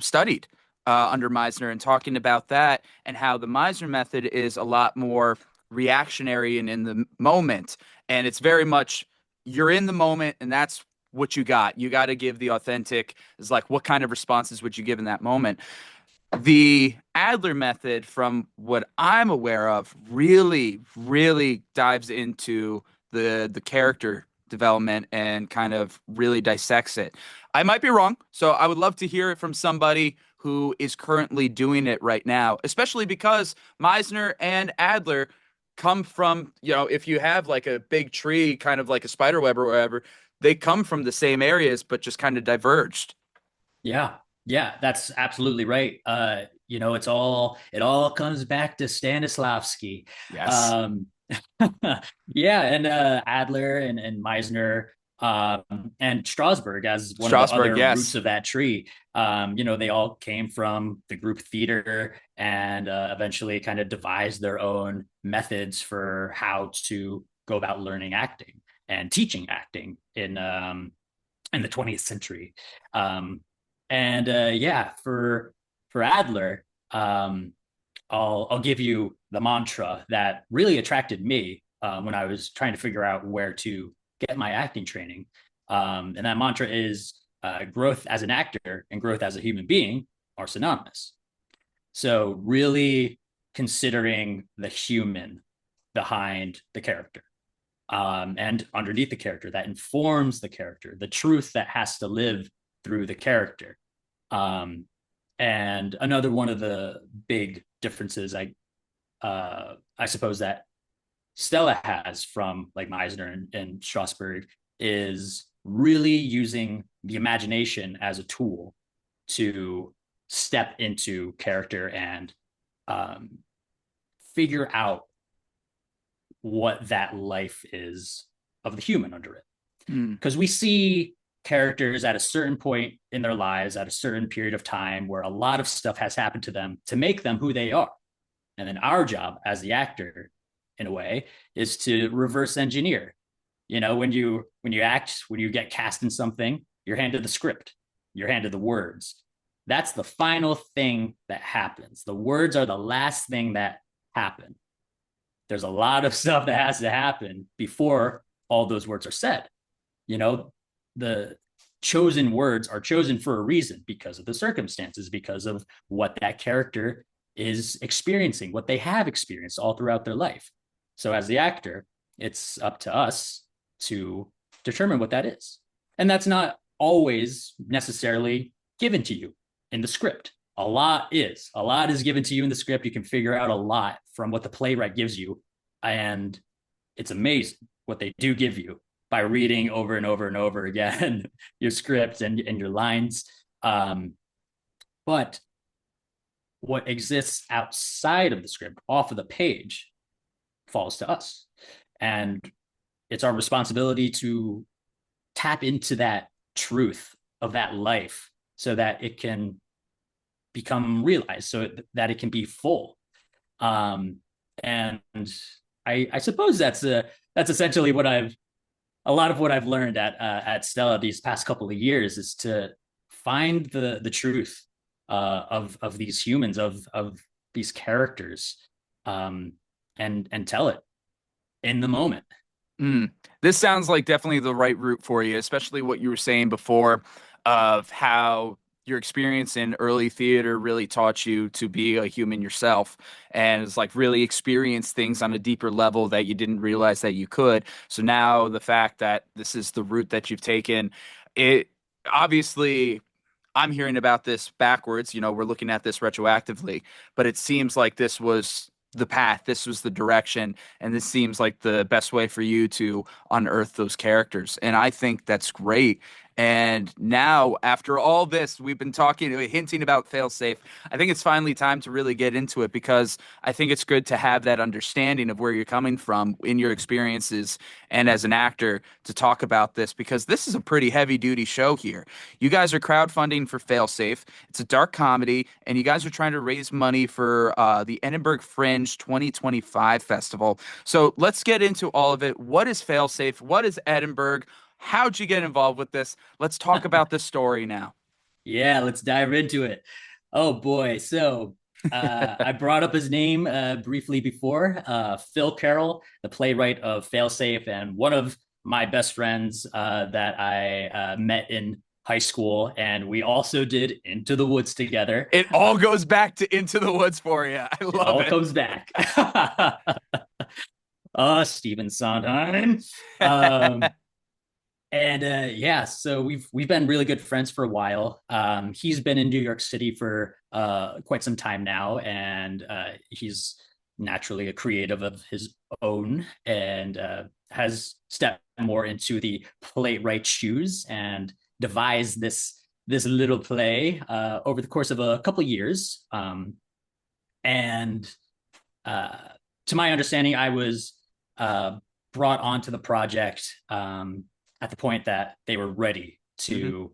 studied under Meisner, and talking about that and how the Meisner method is a lot more reactionary and in the moment. And it's very much you're in the moment, and that's what you got. You got to give the authentic. Is like, what kind of responses would you give in that moment? The Adler method, from what I'm aware of, really, really dives into the character development and kind of really dissects it. I might be wrong, so I would love to hear it from somebody who is currently doing it right now, especially because Meisner and Adler come from, if you have like a big tree, kind of like a spider web or whatever, they come from the same areas, but just kind of diverged. Yeah, that's absolutely right. It all comes back to Stanislavski. Yes. Yeah, and Adler and Meisner and Strasberg as one of the other roots of that tree. They all came from the group theater and eventually kind of devised their own methods for how to go about learning acting and teaching acting in the 20th century. For Adler, I'll give you the mantra that really attracted me when I was trying to figure out where to get my acting training. And that mantra is growth as an actor and growth as a human being are synonymous. So really considering the human behind the character and underneath the character that informs the character, the truth that has to live through the character. And another one of the big differences I suppose that Stella has from like Meisner and Strasberg is really using the imagination as a tool to step into character and um, figure out what that life is of the human under it. Because we see characters at a certain point in their lives at a certain period of time where a lot of stuff has happened to them to make them who they are. And then our job as the actor, in a way, is to reverse engineer. You know, when you act, when you get cast in something, you're handed the script, you're handed the words. That's the final thing that happens. The words are the last thing that happen. There's a lot of stuff that has to happen before all those words are said. You know, the chosen words are chosen for a reason because of the circumstances, because of what that character is experiencing, what they have experienced all throughout their life. So as the actor, it's up to us to determine what that is. And that's not always necessarily given to you in the script. A lot is given to you in the script. You can figure out a lot from what the playwright gives you. And it's amazing what they do give you by reading over and over and over again your script and your lines. But what exists outside of the script, off of the page, falls to us. And it's our responsibility to tap into that truth of that life so that it can become realized, so that it can be full. And I suppose that's essentially a lot of what I've learned at Stella these past couple of years is to find the truth of these humans, of these characters, and tell it in the moment. This sounds like definitely the right route for you, especially what you were saying before of how your experience in early theater really taught you to be a human yourself, and it's like really experience things on a deeper level that you didn't realize that you could. So now the fact that this is the route that you've taken, it obviously I'm hearing about this backwards. You know, we're looking at this retroactively, but it seems like this was the path, this was the direction, and this seems like the best way for you to unearth those characters. And I think that's great. And now, after all this, we've been hinting about Failsafe. I think it's finally time to really get into it because I think it's good to have that understanding of where you're coming from in your experiences and as an actor to talk about this because this is a pretty heavy duty show here. You guys are crowdfunding for Failsafe. It's a dark comedy, and you guys are trying to raise money for the Edinburgh Fringe 2025 Festival. So let's get into all of it. What is Failsafe? What is Edinburgh? How'd you get involved with this? Let's talk about the story now. Yeah, let's dive into it. Oh boy. So I brought up his name briefly before. Phil Carroll, the playwright of Failsafe, and one of my best friends that I met in high school. And we also did Into the Woods together. It all goes back to Into the Woods for you. I love it. All comes back. Stephen Sondheim. Yeah, so we've been really good friends for a while. He's been in New York City for quite some time now, and he's naturally a creative of his own, and has stepped more into the playwright shoes and devised this little play over the course of a couple of years. And to my understanding, I was brought onto the project at the point that they were ready to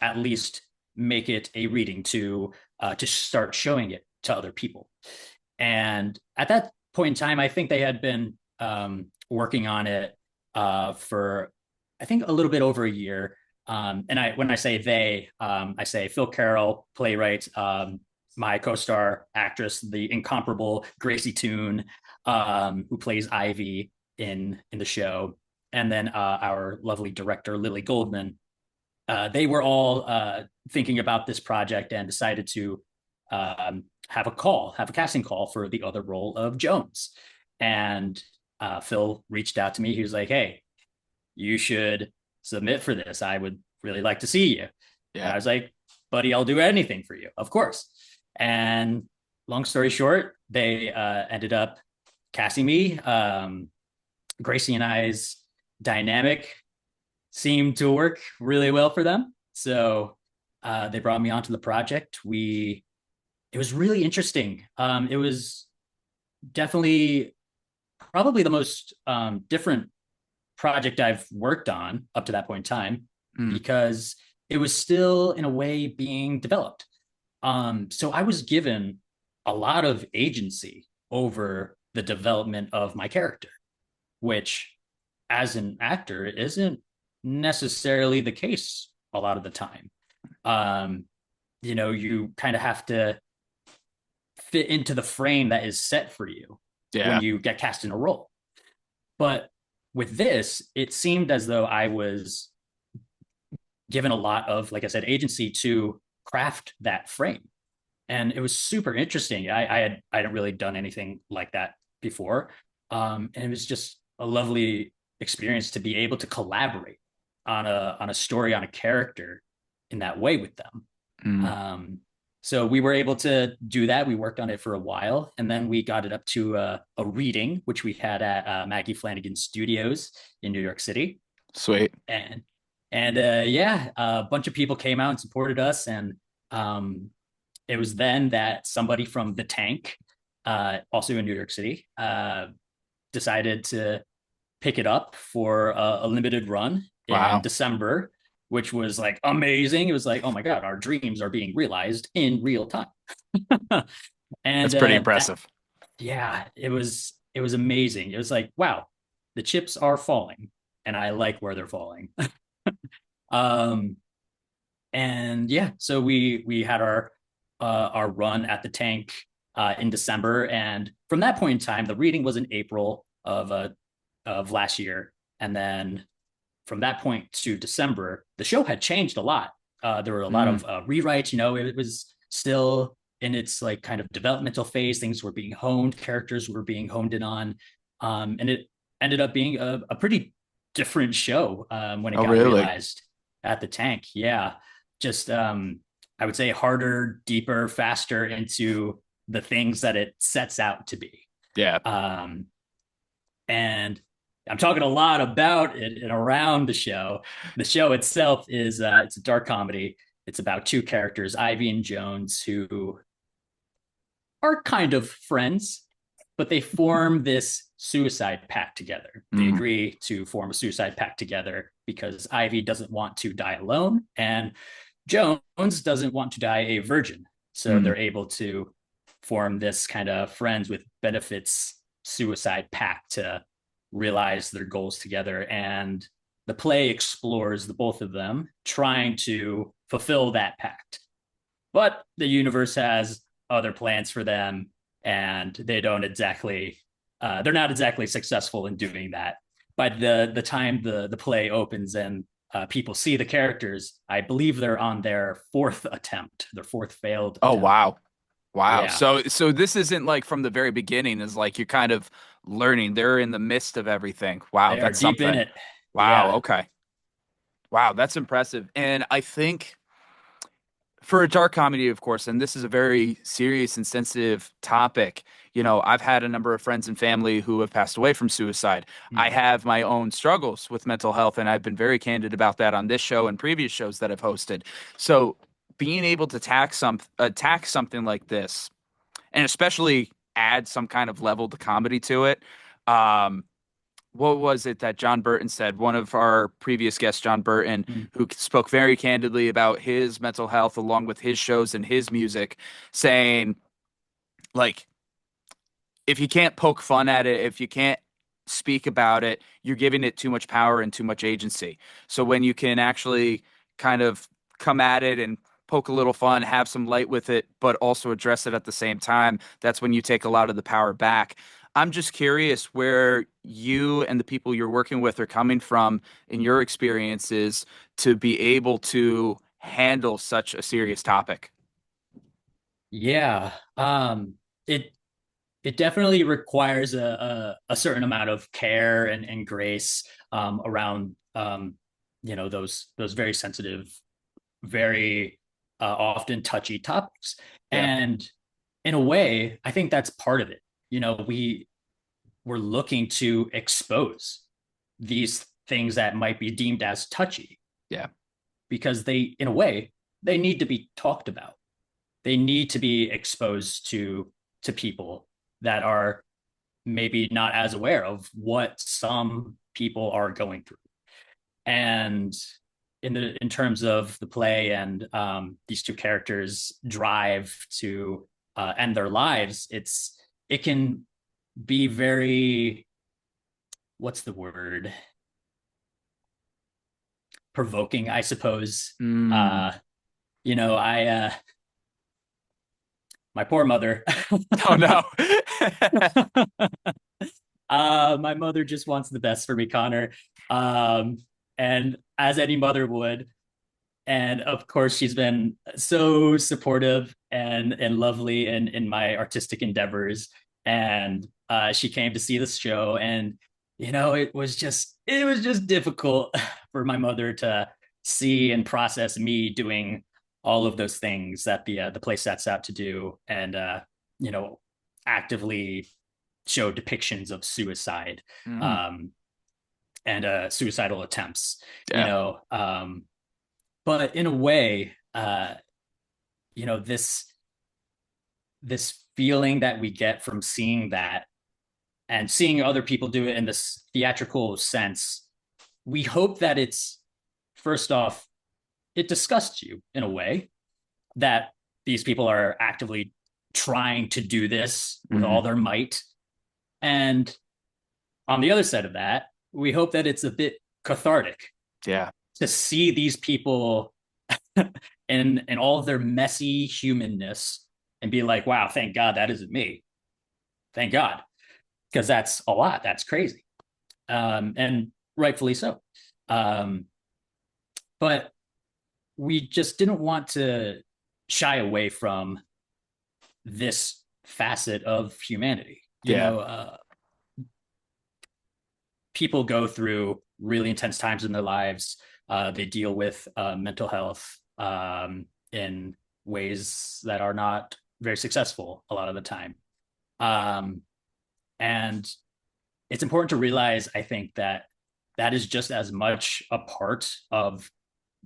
at least make it a reading, to start showing it to other people. And at that point in time, I think they had been working on it for, I think, a little bit over a year. And when I say they, I say Phil Carroll, playwright, my co-star actress, the incomparable Gracie Toon, who plays Ivy in the show, and then our lovely director, Lily Goldman. They were all thinking about this project and decided to have a casting call for the other role of Jones. And Phil reached out to me. He was like, "Hey, you should submit for this. I would really like to see you." Yeah. And I was like, buddy, I'll do anything for you, of course. And long story short, they ended up casting me. Gracie and I's dynamic seemed to work really well for them. So they brought me onto the project. It was really interesting. It was definitely probably the most different project I've worked on up to that point in time, because it was still in a way being developed. So I was given a lot of agency over the development of my character, which as an actor isn't necessarily the case a lot of the time. You kind of have to fit into the frame that is set for you when you get cast in a role. But with this, it seemed as though I was given a lot of, like I said, agency to craft that frame. And it was super interesting. I hadn't really done anything like that before. And it was just a lovely experience to be able to collaborate on a story, on a character in that way with them. So we were able to do that. We worked on it for a while, and then we got it up to a reading, which we had at Maggie Flanagan's Studios in New York City. Sweet. And a bunch of people came out and supported us. And it was then that somebody from The Tank, also in New York City, decided to pick it up for a limited run in December, which was like amazing. It was like, oh my God, our dreams are being realized in real time. And that's pretty impressive. It was amazing. It was like, wow, the chips are falling and I like where they're falling. So we had our run at The Tank in December. And from that point in time, the reading was in April of last year. And then from that point to December, the show had changed a lot. There were a lot of rewrites. It was still in its like kind of developmental phase. Things were being honed, characters were being honed in on, and it ended up being a pretty different show when it got realized at The Tank. Yeah, just I would say harder, deeper, faster into the things that it sets out to be. Yeah. And I'm talking a lot about it and around the show. The show itself is it's a dark comedy. It's about two characters, Ivy and Jones, who are kind of friends, but they form this suicide pact together. They agree to form a suicide pact together because Ivy doesn't want to die alone and Jones doesn't want to die a virgin. So they're able to form this kind of friends with benefits suicide pact to realize their goals together. And the play explores the both of them trying to fulfill that pact. But the universe has other plans for them, and they don't exactly they're not exactly successful in doing that. By the time the play opens and people see the characters, I believe they're on their fourth failed attempt. Oh, wow. Yeah. So this isn't like from the very beginning. Is like you're kind of learning. They're in the midst of everything. Wow, They that's are deep something. in it. Wow. Yeah. Okay. Wow, that's impressive. And I think for a dark comedy, of course, and this is a very serious and sensitive topic. I've had a number of friends and family who have passed away from suicide. I have my own struggles with mental health, and I've been very candid about that on this show and previous shows that I've hosted. So being able to attack something like this, and especially add some kind of level to comedy to it. What was it that John Burton said? One of our previous guests, John Burton, who spoke very candidly about his mental health along with his shows and his music, saying, like, if you can't poke fun at it, if you can't speak about it, you're giving it too much power and too much agency. So when you can actually kind of come at it and poke a little fun, have some light with it, but also address it at the same time, that's when you take a lot of the power back. I'm just curious where you and the people you're working with are coming from in your experiences to be able to handle such a serious topic. Yeah. It definitely requires a certain amount of care and grace around those very sensitive, very often touchy topics. Yeah. And in a way, I think that's part of it. We're looking to expose these things that might be deemed as touchy. Yeah. Because in a way, they need to be talked about. They need to be exposed to people that are maybe not as aware of what some people are going through. And in terms of the play and these two characters' drive to end their lives, it can be very, what's the word? Provoking, I suppose. I my poor mother. Oh no. My mother just wants the best for me, Connor. And as any mother would. And of course, she's been so supportive and lovely in my artistic endeavors. And she came to see this show, and it was just difficult for my mother to see and process me doing all of those things that the play sets out to do, and actively show depictions of suicide and suicidal attempts. Yeah. But in a way, this feeling that we get from seeing that and seeing other people do it in this theatrical sense, we hope that it's, first off, it disgusts you in a way, that these people are actively trying to do this with all their might. And on the other side of that, we hope that it's a bit cathartic. Yeah. To see these people in all of their messy humanness and be like, wow, thank God that isn't me. Thank God. Because that's a lot. That's crazy. And rightfully so. But we just didn't want to shy away from this facet of humanity. People go through really intense times in their lives. They deal with mental health in ways that are not very successful a lot of the time. And it's important to realize, I think, that is just as much a part of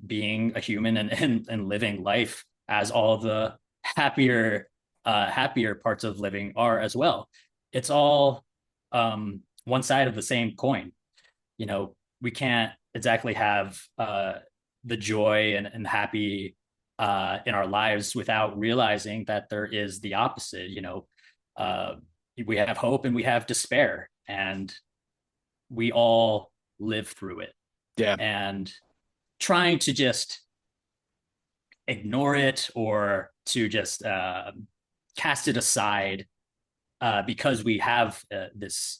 being a human and living life as all the happier parts of living are as well. It's all one side of the same coin. We can't exactly have the joy and happy in our lives without realizing that there is the opposite. We have hope and we have despair, and we all live through it. Yeah. And trying to just ignore it or to just cast it aside because we have this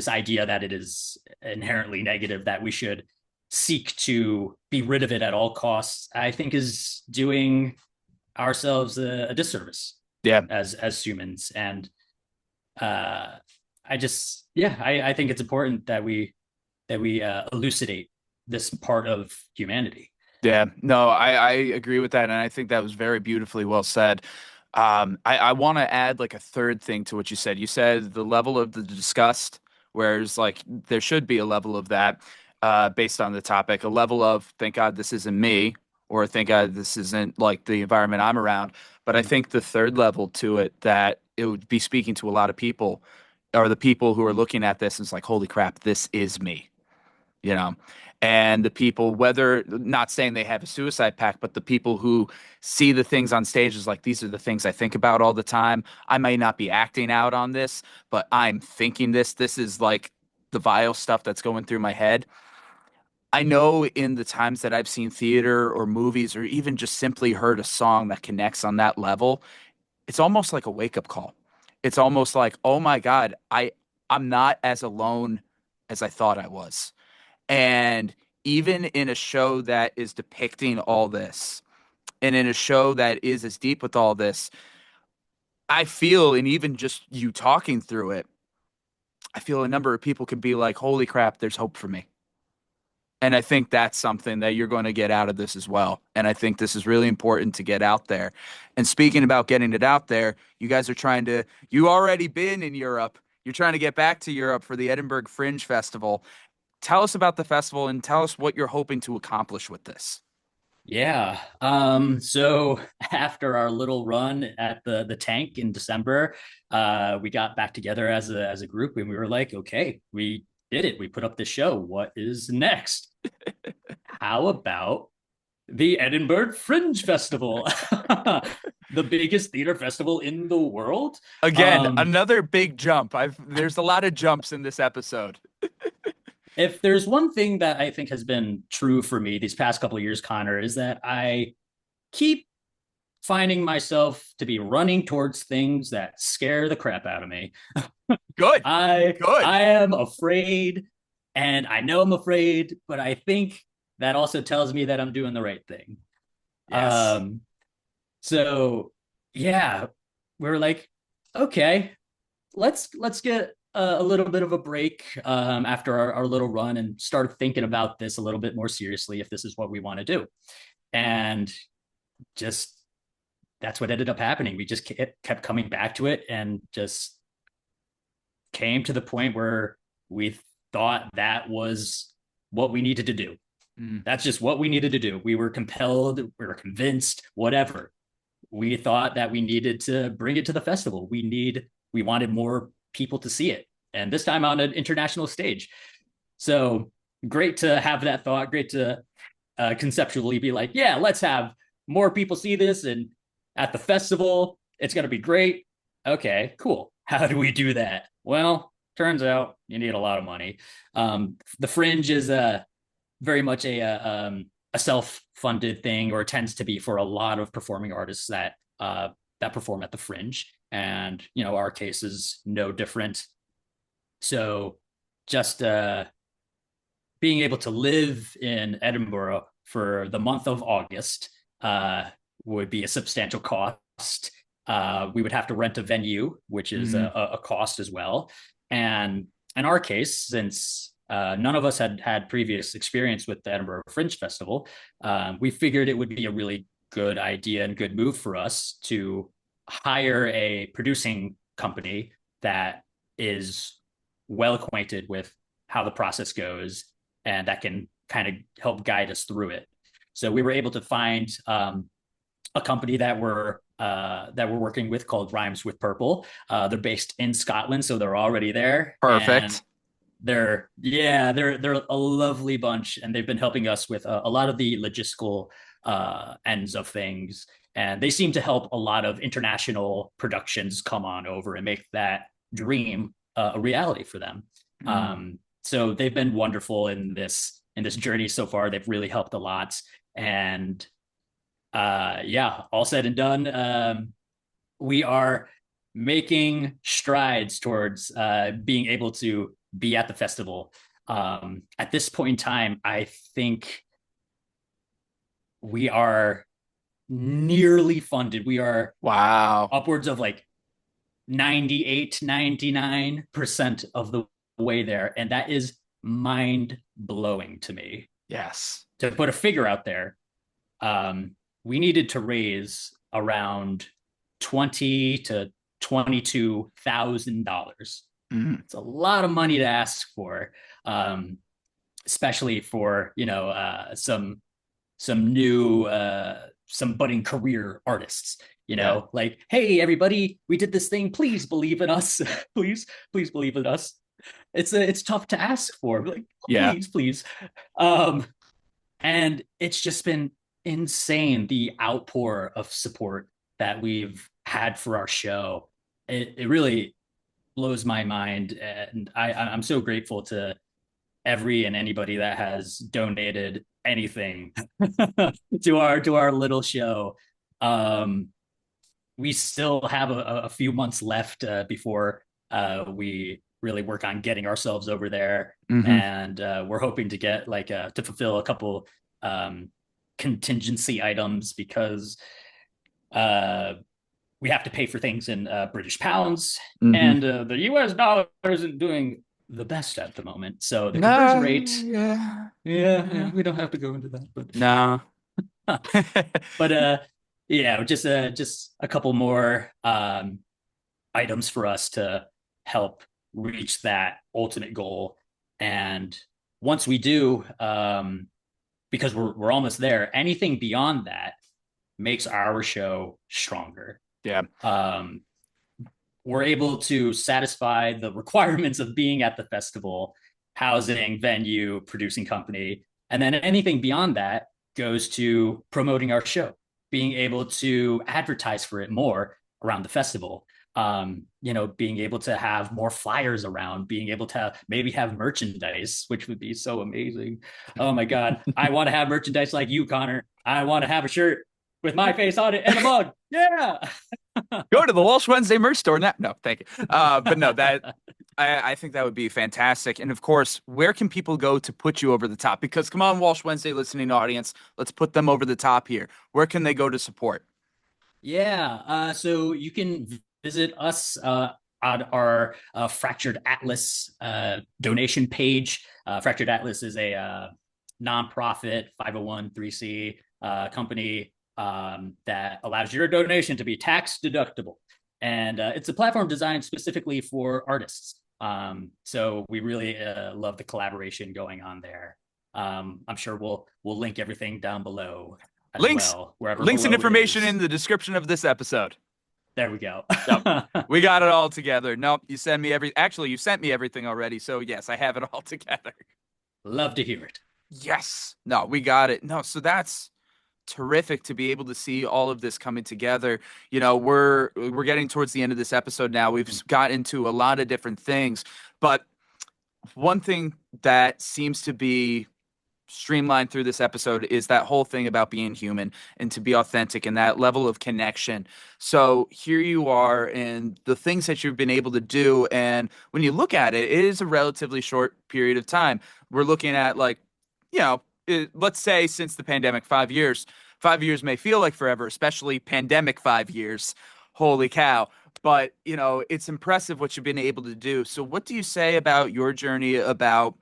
idea that it is inherently negative, that we should seek to be rid of it at all costs, I think is doing ourselves a disservice. Yeah. As humans. And I think it's important that we elucidate this part of humanity. Yeah, no, I agree with that. And I think that was very beautifully well said. I want to add like a third thing to what you said. You said the level of the disgust, whereas like there should be a level of that based on the topic, a level of thank God this isn't me, or thank God this isn't like the environment I'm around. But I think the third level to it, that it would be speaking to a lot of people, are the people who are looking at this and it's like, holy crap, this is me. And the people, whether not saying they have a suicide pact, but the people who see the things on stage is like, these are the things I think about all the time. I might not be acting out on this, but I'm thinking this. This is like the vile stuff that's going through my head. I know in the times that I've seen theater or movies or even just simply heard a song that connects on that level, it's almost like a wake-up call. It's almost like, oh my God, I'm not as alone as I thought I was. And even in a show that is depicting all this, and in a show that is as deep with all this, I feel, and even just you talking through it, I feel a number of people could be like, holy crap, there's hope for me. And I think that's something that you're going to get out of this as well. And I think this is really important to get out there. And speaking about getting it out there, you guys are you already been in Europe. You're trying to get back to Europe for the Edinburgh Fringe Festival. Tell us about the festival and tell us what you're hoping to accomplish with this. Yeah. So after our little run at the tank in December, we got back together as a group, and we were like, okay, we did it. We put up the show. What is next? How about the Edinburgh Fringe Festival? The biggest theater festival in the world. Again, another big jump. There's a lot of jumps in this episode. If there's one thing that I think has been true for me these past couple of years, Connor, is that I keep finding myself to be running towards things that scare the crap out of me. Good. I am afraid, and I know I'm afraid, but I think that also tells me that I'm doing the right thing. Yes. So yeah, we're like, okay, let's get a little bit of a break after our little run and start thinking about this a little bit more seriously if this is what we want to do. And just that's what ended up happening. We just kept coming back to it and just came to the point where we thought that was what we needed to do. That's just what we needed to do. We were compelled, we were convinced, whatever. We thought that we needed to bring it to the festival. We wanted more people to see it, and this time on an international stage. So great to have that thought, great to conceptually be like, yeah, let's have more people see this, and at the festival it's going to be great. Okay, cool. How do we do that? Well, turns out you need a lot of money. The Fringe is very much a self-funded thing, or tends to be for a lot of performing artists that perform at the Fringe. And, our case is no different. So just being able to live in Edinburgh for the month of August would be a substantial cost. We would have to rent a venue, which is a cost as well. And in our case, since none of us had previous experience with the Edinburgh Fringe Festival, we figured it would be a really good idea and good move for us to hire a producing company that is well acquainted with how the process goes and that can kind of help guide us through it. So we were able to find a company that we're working with called Rhymes with Purple. They're based in Scotland, so they're already there. Perfect. They're a lovely bunch, and they've been helping us with a lot of the logistical ends of things. And they seem to help a lot of international productions come on over and make that dream a reality for them. So they've been wonderful in this journey so far. They've really helped a lot. And all said and done, we are making strides towards being able to be at the festival. At this point in time, I think we are nearly funded. We are upwards of like 98-99% of the way there, and that is mind-blowing to me. Yes. To put a figure out there, we needed to raise around $20,000 to $22,000. It's a lot of money to ask for, especially for some new some budding career artists. Like, hey everybody, we did this thing. Please believe in us. please believe in us. It's tough to ask for. Like, please. And it's just been insane, the outpour of support that we've had for our show. It really blows my mind, and I'm so grateful to every and anybody that has donated anything to our little show. We still have a few months left before we really work on getting ourselves over there. And we're hoping to get to fulfill a couple contingency items, because we have to pay for things in British pounds, and the US dollar isn't doing the best at the moment. So the conversion rate, Yeah. we don't have to go into that, but No. but yeah, just a couple more items for us to help reach that ultimate goal. And once we do, because we're almost there, anything beyond that makes our show stronger. Yeah. We're able to satisfy the requirements of being at the festival, housing, venue, producing company. And then anything beyond that goes to promoting our show, being able to advertise for it more around the festival. Being able to have more flyers around, being able to maybe have merchandise, which would be so amazing. Oh my God. I want to have merchandise like you, Connor. I want to have a shirt with my face on it and a mug. Yeah. Go to the Walsh Wednesday merch store now. No, thank you. But no, that I think that would be fantastic. And of course, where can people go to put you over the top? Because come on, Walsh Wednesday listening audience, let's put them over the top here. Where can they go to support? Yeah. So you can visit us on our Fractured Atlas donation page. Fractured Atlas is a nonprofit 501(c) company that allows your donation to be tax deductible. And it's a platform designed specifically for artists. So we really love the collaboration going on there. I'm sure we'll link everything down below as Links, well, wherever links and below it information is. in the description of this episode. There we go. Yep. We got it all together. Nope, you sent me you sent me everything already. So yes, I have it all together. Love to hear it. Yes. No, we got it. No, so that's terrific to be able to see all of this coming together. You know, we're getting towards the end of this episode now. We've got into a lot of different things, but one thing that seems to be streamlined through this episode is that whole thing about being human and to be authentic and that level of connection. So here you are and the things that you've been able to do. And when you look at it, it is a relatively short period of time. We're looking at let's say since the pandemic, 5 years. 5 years may feel like forever, especially pandemic 5 years. Holy cow. But, it's impressive what you've been able to do. So what do you say about your journey, about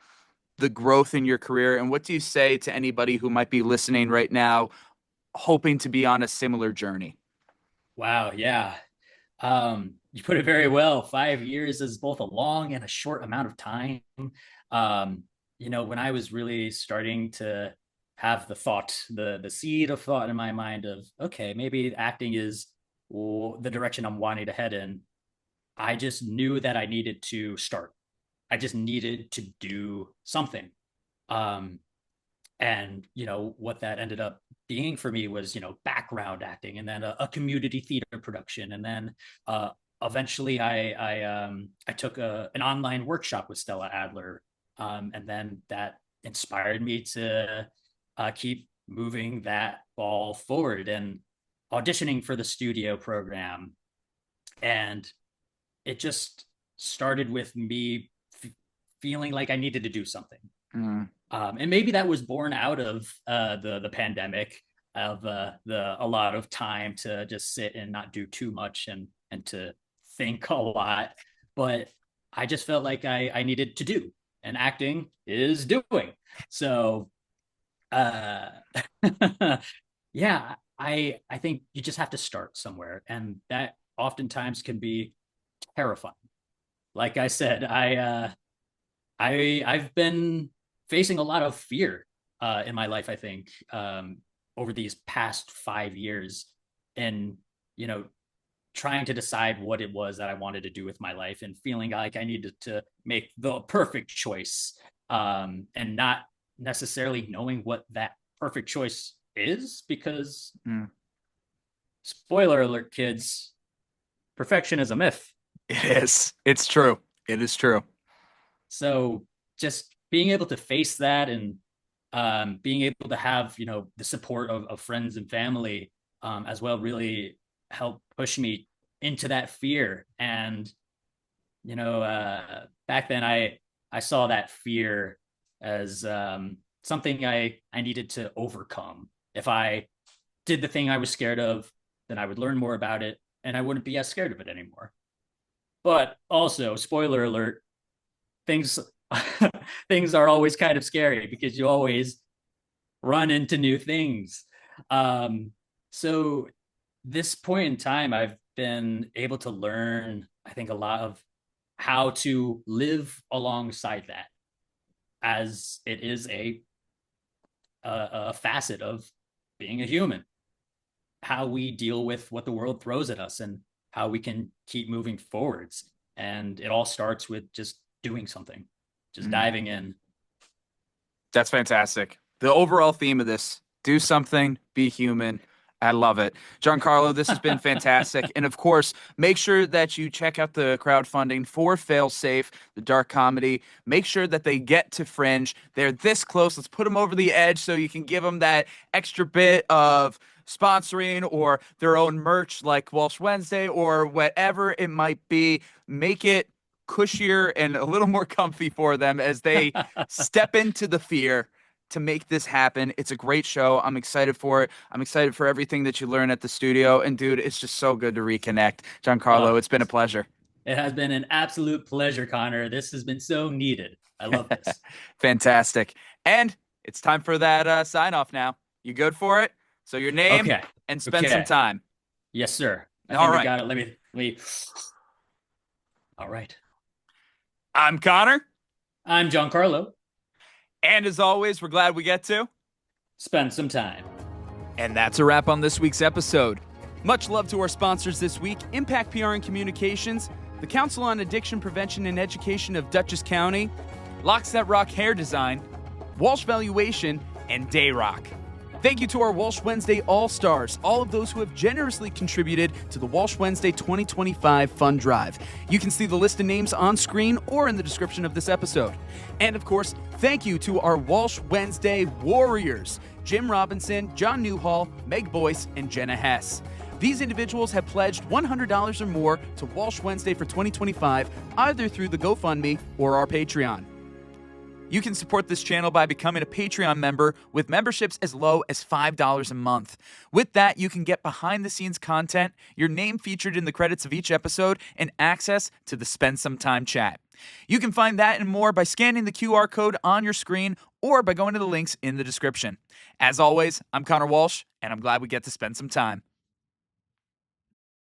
the growth in your career? And what do you say to anybody who might be listening right now, hoping to be on a similar journey? Wow. Yeah. You put it very well. 5 years is both a long and a short amount of time. When I was really starting to have the seed of thought in my mind of, okay, maybe acting is the direction I'm wanting to head in, I just knew that I needed to start. I just needed to do something. And what that ended up being for me was, background acting, and then a community theater production. And then eventually I took an online workshop with Stella Adler. And then that inspired me to keep moving that ball forward and auditioning for the studio program. And it just started with me feeling like I needed to do something. And maybe that was born out of the pandemic, of a lot of time to just sit and not do too much and to think a lot. But I just felt like I needed to do, and acting is doing. So yeah, I think you just have to start somewhere, and that oftentimes can be terrifying. Like I said, I've been facing a lot of fear in my life, I think, over these past 5 years, and trying to decide what it was that I wanted to do with my life, and feeling like I needed to make the perfect choice, and not necessarily knowing what that perfect choice is, because spoiler alert, kids, perfection is a myth. It is. It's true. It is true. So just being able to face that, and being able to have the support of friends and family as well, really helped push me into that fear. And back then I saw that fear as something I needed to overcome. If I did the thing I was scared of, then I would learn more about it and I wouldn't be as scared of it anymore. But also, spoiler alert, things things are always kind of scary because you always run into new things. So this point in time, I've been able to learn, I think, a lot of how to live alongside that, as it is a facet of being a human, how we deal with what the world throws at us and how we can keep moving forwards. And it all starts with just doing something, just diving in. That's fantastic. The overall theme of this, do something, be human. I love it. Johncarlo, this has been fantastic. And of course, make sure that you check out the crowdfunding for Failsafe, the dark comedy. Make sure that they get to Fringe. They're this close. Let's put them over the edge so you can give them that extra bit of sponsoring or their own merch like Walsh Wednesday or whatever it might be. Make it cushier and a little more comfy for them as they step into the fear to make this happen. It's a great show. I'm excited for it. I'm excited for everything that you learn at the studio. And dude, it's just so good to reconnect. Johncarlo, it's been a pleasure. It has been an absolute pleasure, Connor. This has been so needed. I love this. Fantastic. And it's time for that sign off now. You good for it? So your name and spend some time. Yes, sir. I All think right. we got it. Let me. All right. I'm Connor. I'm Johncarlo. And as always, we're glad we get to spend some time. And that's a wrap on this week's episode. Much love to our sponsors this week, Impact PR and Communications, the Council on Addiction Prevention and Education of Dutchess County, Locks That Rock Hair Design, Walsh Valuation, and Dayrock. Thank you to our Walsh Wednesday All-Stars, all of those who have generously contributed to the Walsh Wednesday 2025 Fund Drive. You can see the list of names on screen or in the description of this episode. And of course, thank you to our Walsh Wednesday Warriors, Jim Robinson, John Newhall, Meg Boyce, and Jenna Hess. These individuals have pledged $100 or more to Walsh Wednesday for 2025, either through the GoFundMe or our Patreon. You can support this channel by becoming a Patreon member with memberships as low as $5 a month. With that, you can get behind-the-scenes content, your name featured in the credits of each episode, and access to the Spend Some Time chat. You can find that and more by scanning the QR code on your screen or by going to the links in the description. As always, I'm Connor Walsh, and I'm glad we get to spend some time.